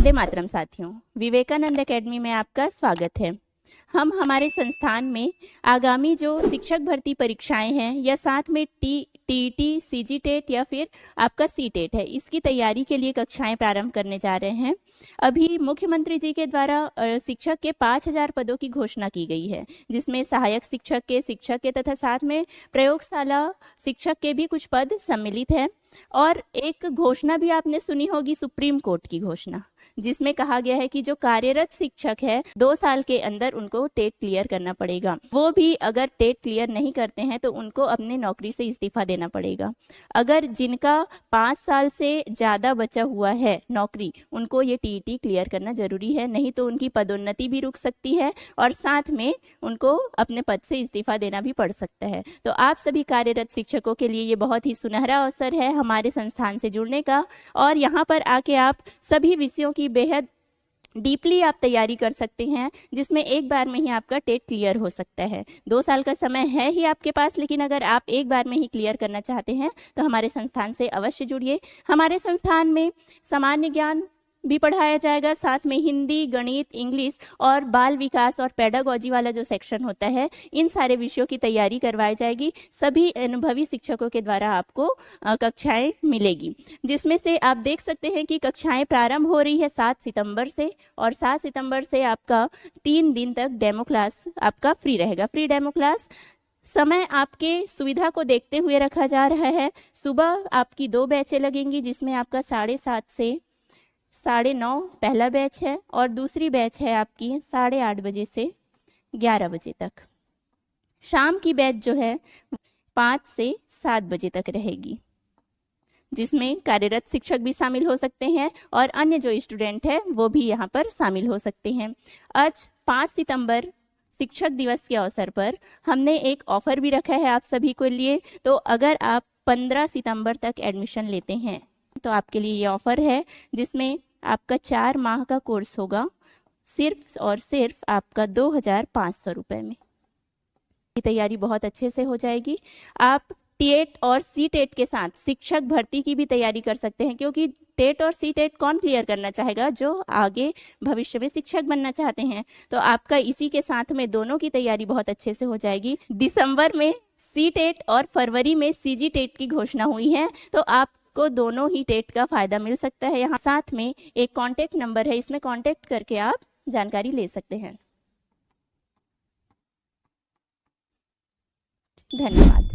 वंदे मातरम साथियों, विवेकानंद एकेडमी में आपका स्वागत है। हम हमारे संस्थान में आगामी जो शिक्षक भर्ती परीक्षाएं हैं या साथ में टीईटी, सीजीटेट या फिर आपका सीटेट है, इसकी तैयारी के लिए कक्षाएं प्रारंभ करने जा रहे हैं। अभी मुख्यमंत्री जी के द्वारा शिक्षक के 5000 पदों की घोषणा की गई है, जिसमें सहायक शिक्षक के तथा साथ में प्रयोगशाला शिक्षक के भी कुछ पद सम्मिलित हैं। और एक घोषणा भी आपने सुनी होगी, सुप्रीम कोर्ट की घोषणा, जिसमें कहा गया है कि जो कार्यरत शिक्षक है 2 साल के अंदर उनको टेट क्लियर करना पड़ेगा। वो भी अगर टेट क्लियर नहीं करते हैं तो उनको अपने नौकरी से इस्तीफा देना पड़ेगा। अगर जिनका 5 साल से ज़्यादा बचा हुआ है नौकरी, उनको ये टीईटी क्लियर करना जरूरी है, नहीं तो उनकी पदोन्नति भी रुक सकती है और साथ में उनको अपने पद से इस्तीफा देना भी पड़ सकता है। तो आप सभी कार्यरत शिक्षकों के लिए ये बहुत ही सुनहरा अवसर है हमारे संस्थान से जुड़ने का, और यहाँ पर आके आप सभी विषयों की बेहद डीपली आप तैयारी कर सकते हैं, जिसमें एक बार में ही आपका टेट क्लियर हो सकता है। 2 साल का समय है ही आपके पास, लेकिन अगर आप एक बार में ही क्लियर करना चाहते हैं तो हमारे संस्थान से अवश्य जुड़िए। हमारे संस्थान में सामान्य ज्ञान भी पढ़ाया जाएगा, साथ में हिंदी, गणित, इंग्लिश और बाल विकास और पेडागोजी वाला जो सेक्शन होता है, इन सारे विषयों की तैयारी करवाई जाएगी। सभी अनुभवी शिक्षकों के द्वारा आपको कक्षाएं मिलेगी, जिसमें से आप देख सकते हैं कि कक्षाएं प्रारंभ हो रही है 7 सितंबर से, और 7 सितंबर से आपका 3 दिन तक डेमो क्लास आपका फ्री रहेगा। फ्री डेमो क्लास समय आपके सुविधा को देखते हुए रखा जा रहा है। सुबह आपकी 2 बैचें लगेंगी, जिसमें आपका 7:30 से 9:30 पहला बैच है और दूसरी बैच है आपकी 8:30 बजे से 11 बजे तक। शाम की बैच जो है 5 से 7 बजे तक रहेगी, जिसमें कार्यरत शिक्षक भी शामिल हो सकते हैं और अन्य जो स्टूडेंट है वो भी यहाँ पर शामिल हो सकते हैं। आज 5 सितंबर शिक्षक दिवस के अवसर पर हमने एक ऑफर भी रखा है आप सभी के लिए। तो अगर आप 15 सितंबर तक एडमिशन लेते हैं तो आपके लिए ये ऑफर है, जिसमें आपका 4 माह का कोर्स होगा सिर्फ और सिर्फ आपका 2500 रुपये में। ये तैयारी बहुत अच्छे से हो जाएगी। आप टेट और सीटेट के साथ शिक्षक भर्ती की भी तैयारी कर सकते हैं, क्योंकि टेट और सीटेट कौन क्लियर करना चाहेगा? जो आगे भविष्य में शिक्षक बनना चाहते हैं। तो आपका इसी के साथ में दोनों की तैयारी बहुत अच्छे से हो जाएगी। दिसंबर में सीटेट और फरवरी में सीजीटेट की घोषणा हुई है, तो आपको दोनों ही टेट का फायदा मिल सकता है। यहाँ साथ में एक कॉन्टेक्ट नंबर है, इसमें कॉन्टेक्ट करके आप जानकारी ले सकते हैं। धन्यवाद।